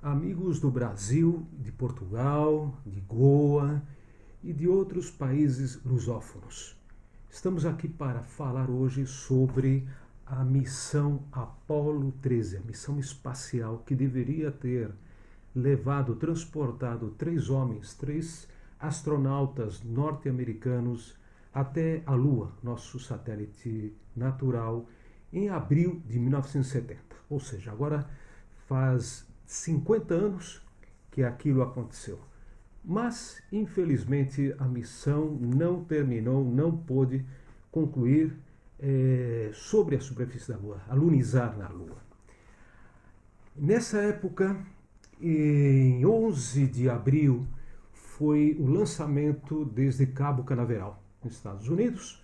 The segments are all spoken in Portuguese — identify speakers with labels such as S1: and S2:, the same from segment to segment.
S1: amigos do Brasil, de Portugal, de Goa e de outros países lusófonos. Estamos aqui para falar hoje sobre a missão Apollo 13, a missão espacial que deveria ter transportado três astronautas norte-americanos até a Lua, nosso satélite natural, em abril de 1970. Ou seja, agora faz 50 anos que aquilo aconteceu. Mas, infelizmente, a missão não terminou, não pôde concluir sobre a superfície da Lua, alunizar na Lua. Nessa época, em 11 de abril, foi o lançamento desde Cabo Canaveral, nos Estados Unidos,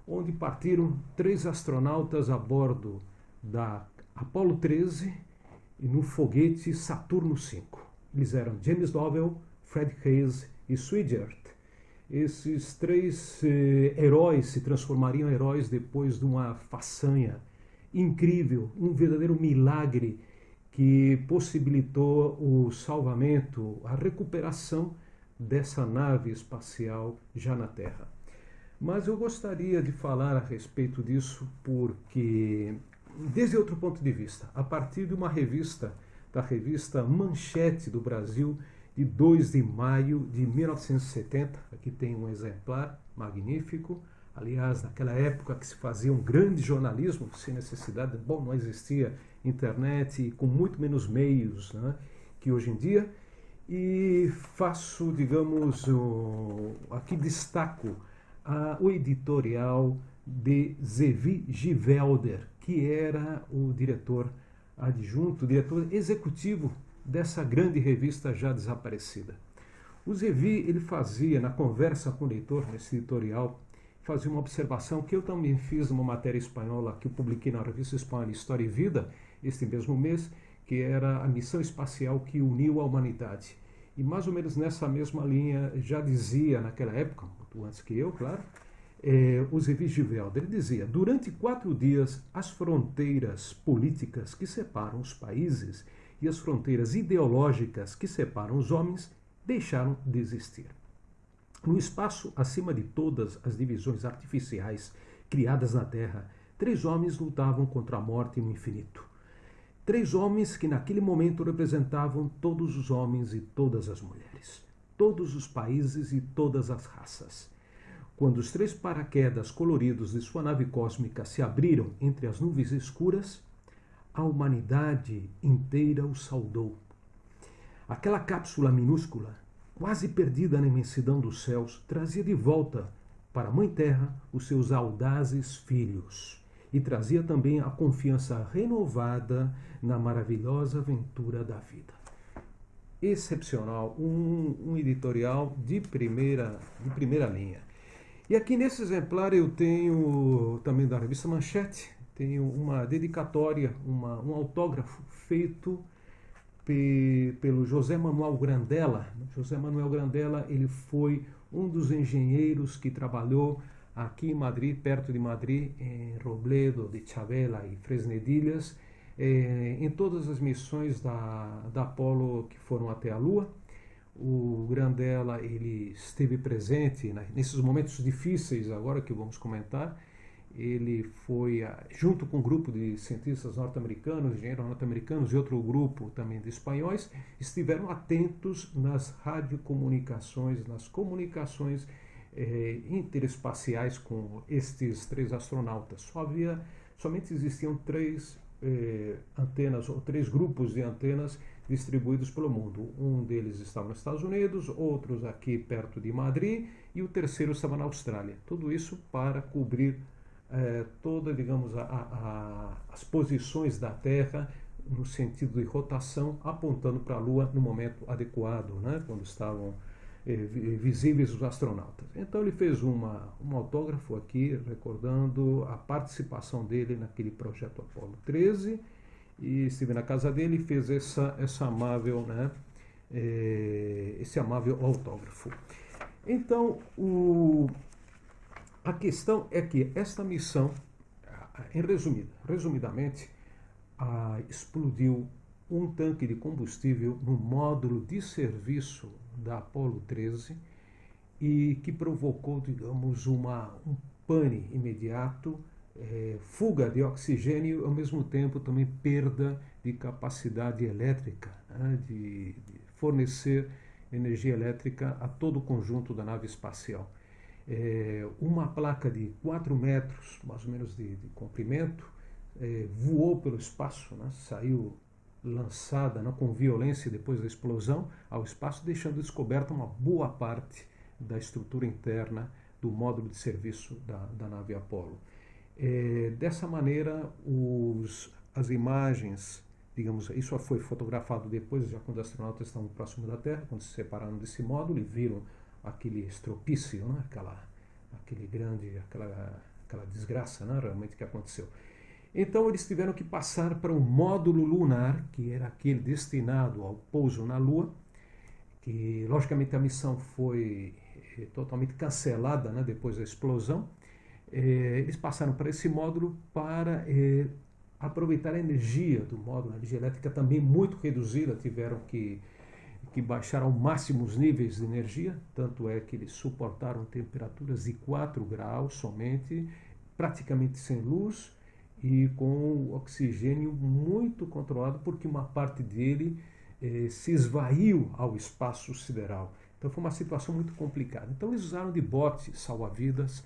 S1: onde partiram três astronautas a bordo da Apollo 13 e no foguete Saturno V. Eles eram James Lovell, Fred Haise e Swigert. Esses três heróis se transformariam em heróis depois de uma façanha incrível, um verdadeiro milagre que possibilitou o salvamento, a recuperação dessa nave espacial já na Terra. Mas eu gostaria de falar a respeito disso porque, desde outro ponto de vista, a partir de uma revista, da revista Manchete do Brasil, de 2 de maio de 1970, aqui tem um exemplar magnífico, aliás, naquela época que se fazia um grande jornalismo, sem necessidade, não existia internet e com muito menos meios, né, que hoje em dia, e faço, aqui destaco o editorial de Zevi Givelder, que era o diretor adjunto, diretor executivo dessa grande revista já desaparecida. O Zevi, ele fazia, na conversa com o leitor, nesse editorial, fazia uma observação que eu também fiz numa matéria espanhola que eu publiquei na revista espanhola História e Vida, este mesmo mês, que era a missão espacial que uniu a humanidade. E mais ou menos nessa mesma linha já dizia naquela época, muito antes que eu, claro, o Zevi Givelder, ele dizia: durante 4 dias as fronteiras políticas que separam os países e as fronteiras ideológicas que separam os homens deixaram de existir. No espaço acima de todas as divisões artificiais criadas na Terra, 3 homens lutavam contra a morte no infinito. 3 homens que naquele momento representavam todos os homens e todas as mulheres, todos os países e todas as raças. Quando os 3 paraquedas coloridos de sua nave cósmica se abriram entre as nuvens escuras, a humanidade inteira o saudou. Aquela cápsula minúscula, quase perdida na imensidão dos céus, trazia de volta para a Mãe Terra os seus audazes filhos e trazia também a confiança renovada na maravilhosa aventura da vida. Excepcional, um editorial de primeira linha. E aqui nesse exemplar eu tenho também da revista Manchete, tenho uma dedicatória, um autógrafo feito pelo José Manuel Grandella. José Manuel Grandella, ele foi um dos engenheiros que trabalhou aqui em Madrid, perto de Madrid, em Robledo, de Chabela e Fresnedilhas, em todas as missões da Apollo que foram até a Lua. O Grandella, ele esteve presente nesses momentos difíceis agora que vamos comentar. Ele foi, junto com um grupo de cientistas norte-americanos, engenheiros norte-americanos e outro grupo também de espanhóis, estiveram atentos nas radiocomunicações, nas comunicações interespaciais com estes 3 astronautas. Somente existiam 3 antenas, ou 3 grupos de antenas distribuídos pelo mundo. Um deles estava nos Estados Unidos, outros aqui perto de Madrid e o terceiro estava na Austrália. Tudo isso para cobrir todas, as posições da Terra no sentido de rotação, apontando para a Lua no momento adequado, né, quando estavam visíveis os astronautas. Então ele fez um autógrafo aqui, recordando a participação dele naquele projeto Apollo 13, e estive na casa dele e fez essa amável, esse amável autógrafo. Então, a questão é que esta missão, resumidamente, explodiu um tanque de combustível no módulo de serviço da Apollo 13 e que provocou, digamos, um pane imediato, fuga de oxigênio e, ao mesmo tempo, também perda de capacidade elétrica, né, de fornecer energia elétrica a todo o conjunto da nave espacial. Uma placa de 4 metros, mais ou menos, de comprimento, voou pelo espaço, né, saiu lançada, né, com violência depois da explosão ao espaço, deixando descoberta uma boa parte da estrutura interna do módulo de serviço da nave Apollo. Dessa maneira, as imagens, digamos, isso foi fotografado depois, já quando os astronautas estavam próximos da Terra, quando se separaram desse módulo e viram aquele estropício, né, aquela desgraça, né, realmente que aconteceu. Então eles tiveram que passar para um módulo lunar, que era aquele destinado ao pouso na Lua, que logicamente a missão foi totalmente cancelada, né, depois da explosão. Eles passaram para esse módulo para aproveitar a energia do módulo, a energia elétrica também muito reduzida, tiveram que baixar ao máximo os níveis de energia, tanto é que eles suportaram temperaturas de 4 graus somente, praticamente sem luz e com oxigênio muito controlado, porque uma parte dele se esvaiu ao espaço sideral. Então foi uma situação muito complicada. Então eles usaram de bote salva-vidas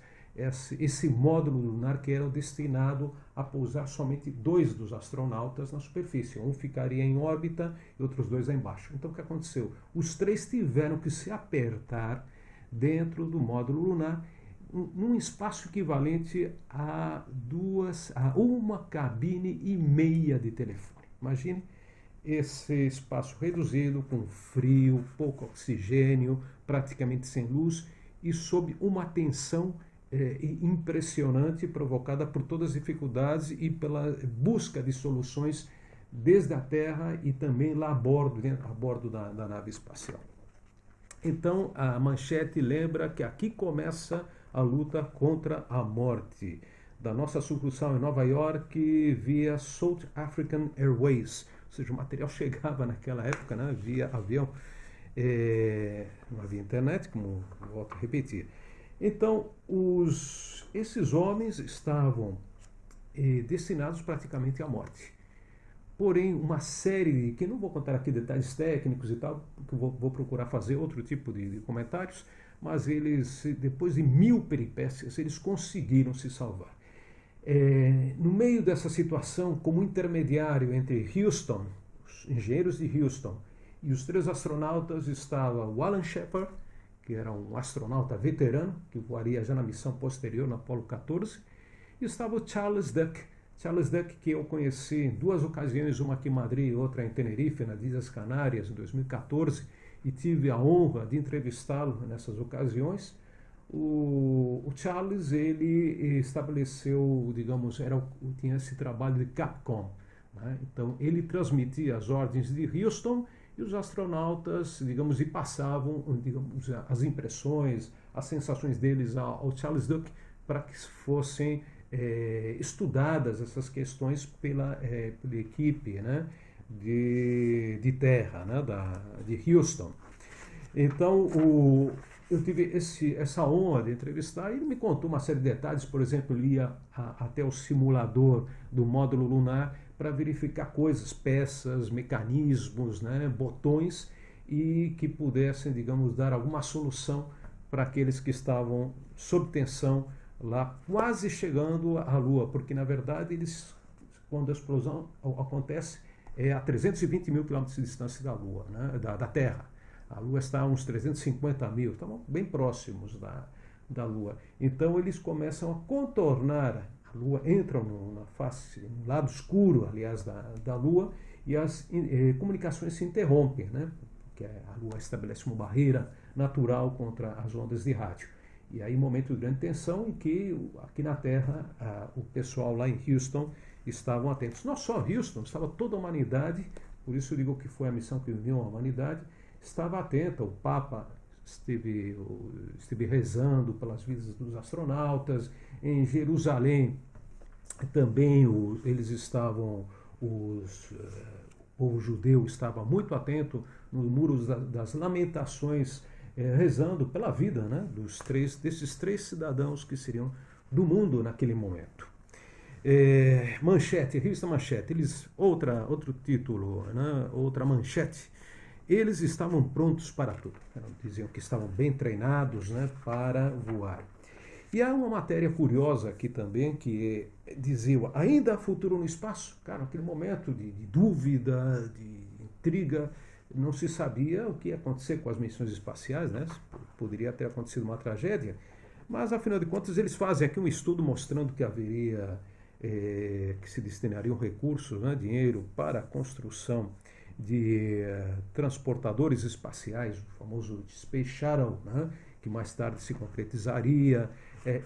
S1: esse módulo lunar que era destinado a pousar somente 2 dos astronautas na superfície. Um ficaria em órbita e outros 2 lá embaixo. Então o que aconteceu? Os 3 tiveram que se apertar dentro do módulo lunar num espaço equivalente a uma cabine e meia de telefone. Imagine esse espaço reduzido, com frio, pouco oxigênio, praticamente sem luz e sob uma tensão impressionante, provocada por todas as dificuldades e pela busca de soluções desde a Terra e também lá a bordo da nave espacial. Então a manchete lembra que aqui começa a luta contra a morte da nossa sucursal em Nova York via South African Airways, ou seja, o material chegava naquela época, né, via avião, não havia internet, como volto a repetir. Então, esses homens estavam destinados praticamente à morte. Porém, uma série, que não vou contar aqui detalhes técnicos e tal, porque vou procurar fazer outro tipo de comentários, mas eles, depois de 1000 peripécias, eles conseguiram se salvar. No meio dessa situação, como intermediário entre Houston, os engenheiros de Houston, e os 3 astronautas, estava o Alan Shepard, que era um astronauta veterano, que voaria já na missão posterior, na Apollo 14, e estava o Charles Duck, que eu conheci em 2 ocasiões, uma aqui em Madrid e outra em Tenerife, nas Ilhas Canárias, em 2014, e tive a honra de entrevistá-lo nessas ocasiões. O Charles, ele estabeleceu, digamos, tinha esse trabalho de Capcom, né? Então ele transmitia as ordens de Houston e os astronautas, digamos, e passavam, digamos, as impressões, as sensações deles ao Charles Duck para que fossem estudadas essas questões pela equipe, né, de terra, né, de Houston. Então eu tive essa honra de entrevistar e ele me contou uma série de detalhes. Por exemplo, ele ia até o simulador do módulo lunar para verificar coisas, peças, mecanismos, né, botões, e que pudessem, digamos, dar alguma solução para aqueles que estavam sob tensão lá, quase chegando à Lua, porque na verdade quando a explosão acontece a 320 mil quilômetros de distância da Lua, né, da Terra. A Lua está a uns 350 mil, estão bem próximos da Lua. Então eles começam a contornar a Lua, entram na face, no lado escuro, aliás, da Lua, e as comunicações se interrompem, né? Porque a Lua estabelece uma barreira natural contra as ondas de rádio. E aí, momento de grande tensão em que, aqui na Terra, o pessoal lá em Houston estavam atentos. Não só Houston, estava toda a humanidade, por isso eu digo que foi a missão que uniu a humanidade, estava atenta. O Papa esteve rezando pelas vidas dos astronautas. Em Jerusalém também eles estavam, povo judeu estava muito atento nos muros das lamentações, rezando pela vida, né, desses três cidadãos que seriam do mundo naquele momento. Manchete, revista Manchete, outro título, né, outra manchete. Eles estavam prontos para tudo. Diziam que estavam bem treinados, né, para voar. E há uma matéria curiosa aqui também que dizia: ainda há futuro no espaço? Cara, naquele momento de dúvida, de intriga, não se sabia o que ia acontecer com as missões espaciais, né? Poderia ter acontecido uma tragédia, mas afinal de contas eles fazem aqui um estudo mostrando que haveria, que se destinariam recursos, né, dinheiro para a construção de transportadores espaciais, o famoso Space Shuttle, né, que mais tarde se concretizaria,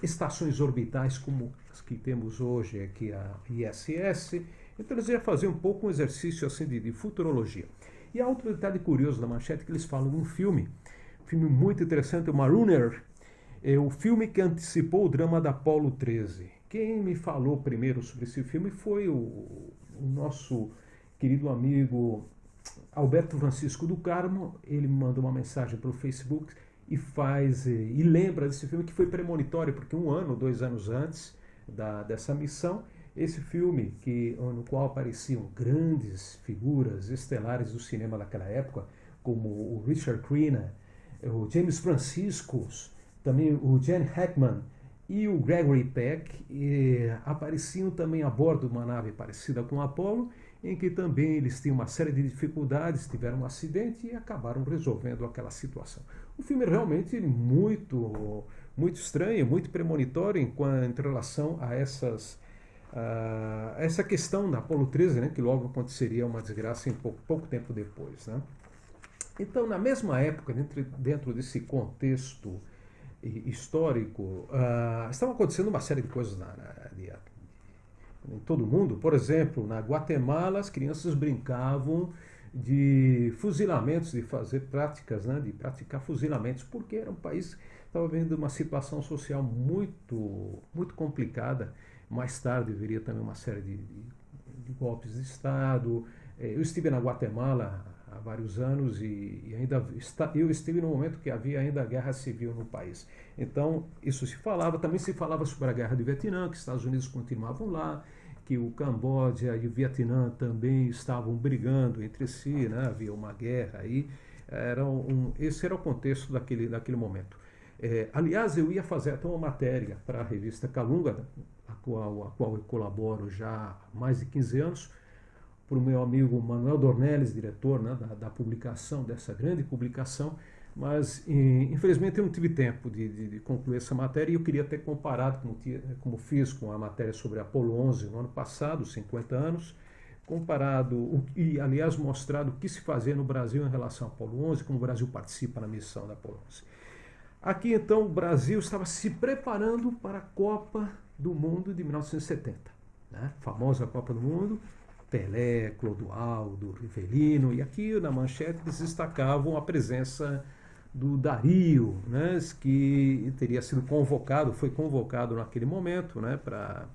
S1: estações orbitais como as que temos hoje, aqui a ISS. Então eles iam fazer um pouco um exercício assim de futurologia. E há outro detalhe curioso da manchete que eles falam de um filme muito interessante, o Mariner, o filme que antecipou o drama da Apollo 13. Quem me falou primeiro sobre esse filme foi o nosso querido amigo Alberto Francisco do Carmo. Ele me mandou uma mensagem pelo Facebook e lembra desse filme, que foi premonitório, porque 1 ano, 2 anos antes dessa missão, esse filme no qual apareciam grandes figuras estelares do cinema daquela época, como o Richard Crenna, o James Franciscus, também o Gene Hackman e o Gregory Peck, apareciam também a bordo de uma nave parecida com o Apollo, em que também eles tinham uma série de dificuldades, tiveram um acidente e acabaram resolvendo aquela situação. O filme é realmente muito, muito estranho, muito premonitório em relação a essa questão da Apollo 13, né, que logo aconteceria uma desgraça em pouco tempo depois, né? Então, na mesma época, dentro desse contexto histórico, estavam acontecendo uma série de coisas em todo o mundo. Por exemplo, na Guatemala, as crianças brincavam de fuzilamentos, de fazer práticas, né, de praticar fuzilamentos, porque era um país que estava vivendo uma situação social muito, muito complicada. Mais tarde viria também uma série de golpes de Estado. Eu estive na Guatemala há vários anos e eu estive no momento que havia ainda guerra civil no país. Então, isso também se falava sobre a guerra do Vietnã, que os Estados Unidos continuavam lá, que o Camboja e o Vietnã também estavam brigando entre si, né? Havia uma guerra aí. Esse era o contexto daquele momento. Aliás, eu ia fazer até uma matéria para a revista Calunga, a qual eu colaboro já há mais de 15 anos, para o meu amigo Manuel Dornelles, diretor, né, da publicação, dessa grande publicação, mas infelizmente eu não tive tempo de concluir essa matéria, e eu queria ter comparado, como fiz com a matéria sobre a Apollo 11 no ano passado, 50 anos, e aliás mostrado o que se fazia no Brasil em relação à Apollo 11, como o Brasil participa na missão da Apollo 11. Aqui então o Brasil estava se preparando para a Copa do Mundo de 1970, né? Famosa Copa do Mundo, Pelé, Clodoaldo, Rivelino, e aqui na manchete eles destacavam a presença do Dario, né, que teria sido foi convocado naquele momento, né, para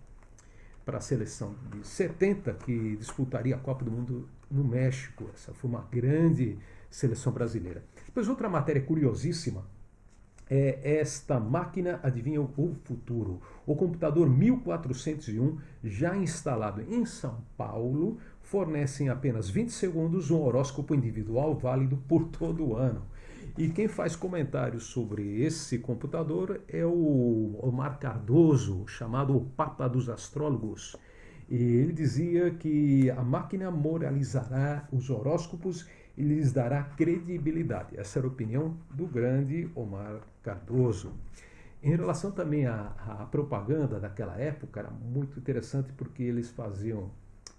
S1: a seleção de 70, que disputaria a Copa do Mundo no México. Essa foi uma grande seleção brasileira. Depois, outra matéria curiosíssima é esta máquina adivinha o futuro. O computador 1401, já instalado em São Paulo, fornece em apenas 20 segundos um horóscopo individual válido por todo o ano. E quem faz comentários sobre esse computador é o Omar Cardoso, chamado o Papa dos Astrólogos. E ele dizia que a máquina moralizará os horóscopos e lhes dará credibilidade. Essa era a opinião do grande Omar Cardoso. Em relação também à propaganda daquela época, era muito interessante, porque eles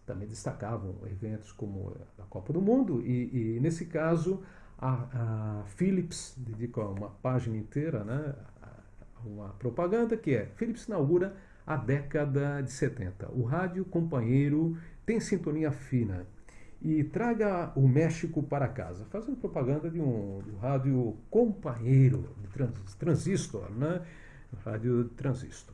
S1: também destacavam eventos como a Copa do Mundo, e nesse caso a Philips dedica uma página inteira, né, a uma propaganda que Philips inaugura a década de 70. O rádio companheiro tem sintonia fina e traga o México para casa, fazendo propaganda de um rádio companheiro, de transistor, né? Rádio transistor.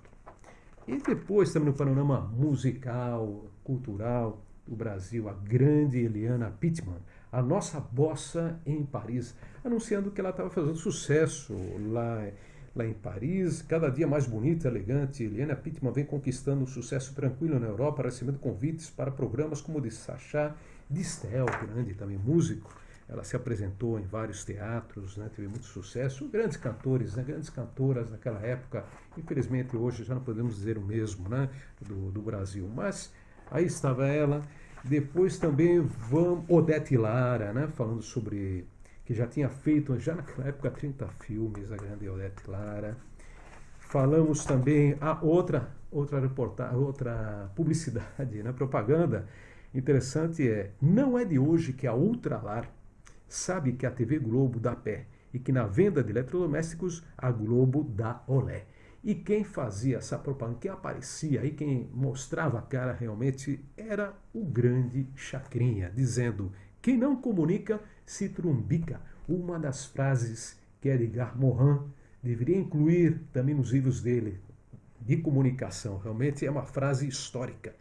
S1: E depois, também no panorama musical, cultural, do Brasil, a grande Eliana Pittman, a nossa bossa em Paris, anunciando que ela estava fazendo sucesso lá em Paris, cada dia mais bonita, elegante. Eliana Pittman vem conquistando um sucesso tranquilo na Europa, recebendo convites para programas como o de Sacha Distel, grande também músico. Ela se apresentou em vários teatros, né, teve muito sucesso. Grandes cantores, né, grandes cantoras naquela época. Infelizmente hoje já não podemos dizer o mesmo, né, do Brasil. Mas aí estava ela. Depois também Odete Lara, né, falando sobre... que já tinha feito, já naquela época, 30 filmes, a grande Odete Lara. Falamos também outra reportagem, outra publicidade, né, propaganda interessante não é de hoje que a Ultralar sabe que a TV Globo dá pé e que na venda de eletrodomésticos a Globo dá olé. E quem fazia essa propaganda, quem aparecia e quem mostrava a cara realmente era o grande Chacrinha, dizendo: quem não comunica se trumbica. Uma das frases que Edgar Morin deveria incluir também nos livros dele de comunicação. Realmente é uma frase histórica.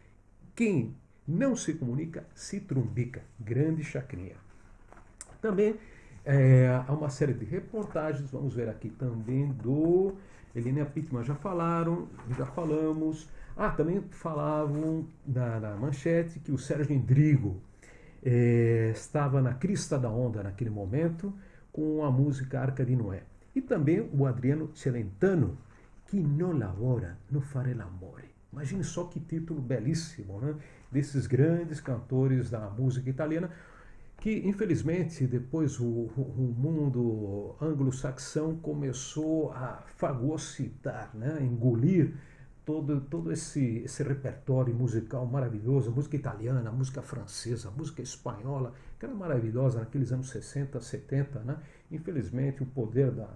S1: Quem não se comunica se trumbica. Grande Chacrinha. Também há uma série de reportagens, vamos ver aqui também do Eliana Pittman, já falamos. Também falavam na manchete que o Sérgio Endrigo estava na crista da onda naquele momento com a música Arca de Noé. E também o Adriano Celentano, que non lavora, non fare l'amore. Imagine só que título belíssimo, né? Desses grandes cantores da música italiana, que infelizmente depois o mundo anglo-saxão começou a fagocitar, né? Engolir todo esse repertório musical maravilhoso, música italiana, música francesa, música espanhola, que era maravilhosa naqueles anos 60, 70, né? Infelizmente o poder da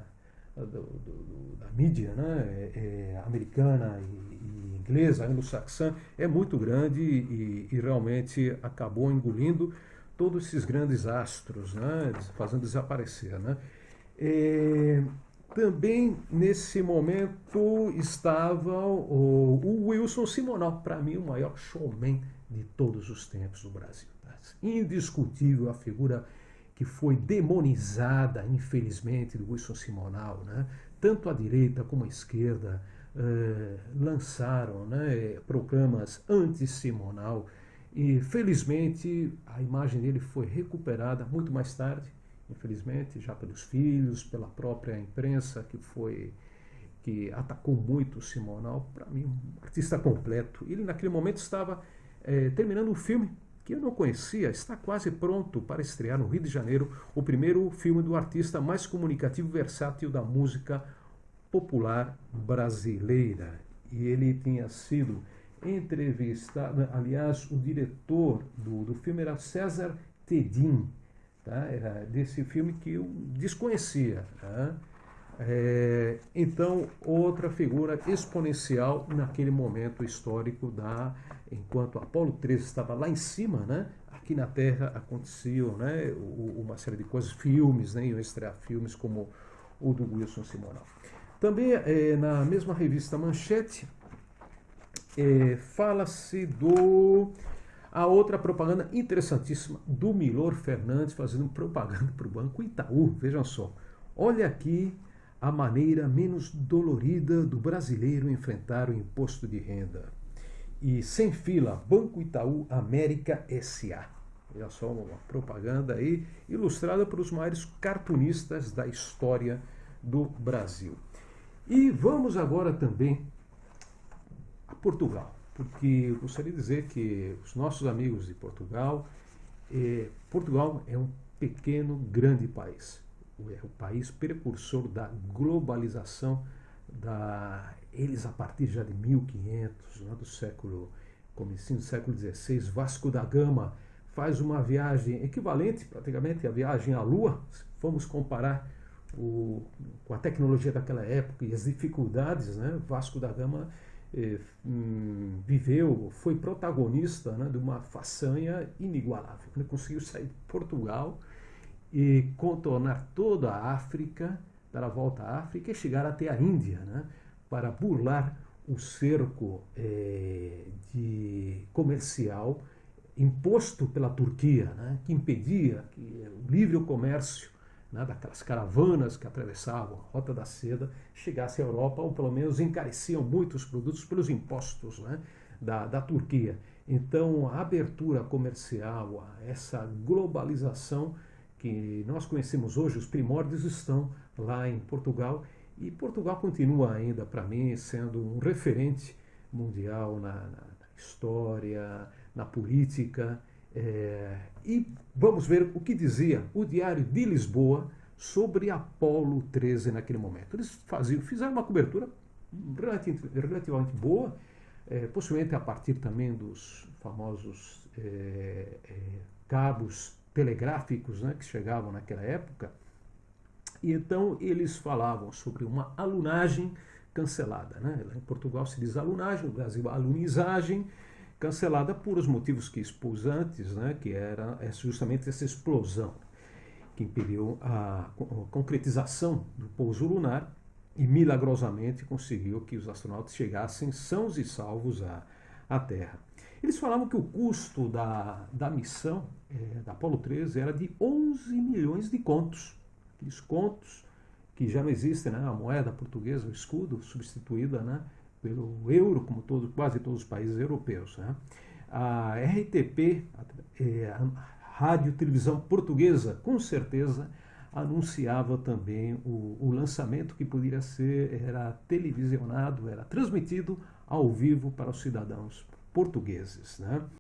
S1: mídia, né? Americana e inglesa, anglo-saxã, é muito grande e realmente acabou engolindo todos esses grandes astros, né? Fazendo desaparecer, né? Também nesse momento estava o Wilson Simonal, para mim o maior showman de todos os tempos do Brasil. Indiscutível a figura que foi demonizada, infelizmente, do Wilson Simonal, né? Tanto a direita como a esquerda lançaram, né, programas anti-Simonal e felizmente a imagem dele foi recuperada muito mais tarde, infelizmente, já pelos filhos, pela própria imprensa que atacou muito o Simonal. Para mim, um artista completo. Ele naquele momento estava terminando um filme que eu não conhecia, está quase pronto para estrear no Rio de Janeiro, o primeiro filme do artista mais comunicativo e versátil da música popular brasileira. E ele tinha sido entrevistado, aliás, o diretor do filme era César Tedim, tá? Era desse filme que eu desconhecia. Tá? Então, outra figura exponencial naquele momento histórico enquanto Apolo 13 estava lá em cima, né? Aqui na Terra aconteciam, né, uma série de coisas, filmes, né? Iam estrear filmes como o do Wilson Simonal. Também na mesma revista Manchete fala-se a outra propaganda interessantíssima do Milor Fernandes fazendo propaganda para o Banco Itaú. Vejam só, olha aqui a maneira menos dolorida do brasileiro enfrentar o imposto de renda. E sem fila, Banco Itaú América S.A. Olha só uma propaganda aí ilustrada por os maiores cartunistas da história do Brasil. E vamos agora também a Portugal, porque eu gostaria de dizer que os nossos amigos de Portugal, Portugal é um pequeno, grande país. É o país precursor da globalização, eles a partir já de 1500, né, comecinho do século XVI, Vasco da Gama faz uma viagem equivalente praticamente à viagem à Lua, se formos comparar com a tecnologia daquela época e as dificuldades, né, Vasco da Gama foi protagonista, né, de uma façanha inigualável. Ele conseguiu sair de Portugal e contornar toda a África, dar a volta à África e chegar até a Índia, né, para burlar o cerco comercial imposto pela Turquia, né, que impedia que o livre comércio, né, daquelas caravanas que atravessavam a Rota da Seda chegasse à Europa, ou pelo menos encareciam muito os produtos pelos impostos, né, da Turquia. Então, a abertura comercial, essa globalização que nós conhecemos hoje, os primórdios estão lá em Portugal, e Portugal continua ainda, para mim, sendo um referente mundial na história, na política. E vamos ver o que dizia o Diário de Lisboa sobre Apolo 13 naquele momento. Eles fizeram uma cobertura relativamente boa, possivelmente a partir também dos famosos cabos telegráficos, né, que chegavam naquela época. E então eles falavam sobre uma alunagem cancelada, né? Lá em Portugal se diz alunagem, no Brasil alunizagem, cancelada por os motivos que expus antes, né? Que era justamente essa explosão que impediu a concretização do pouso lunar e milagrosamente conseguiu que os astronautas chegassem sãos e salvos à Terra. Eles falavam que o custo da missão da Apolo 13 era de 11 milhões de contos. Aqueles contos que já não existem, né? A moeda portuguesa, o escudo, substituída, né, pelo euro, como quase todos os países europeus, né? A RTP, a Rádio Televisão Portuguesa, com certeza anunciava também o lançamento que poderia ser, era televisionado, era transmitido ao vivo para os cidadãos portugueses, né?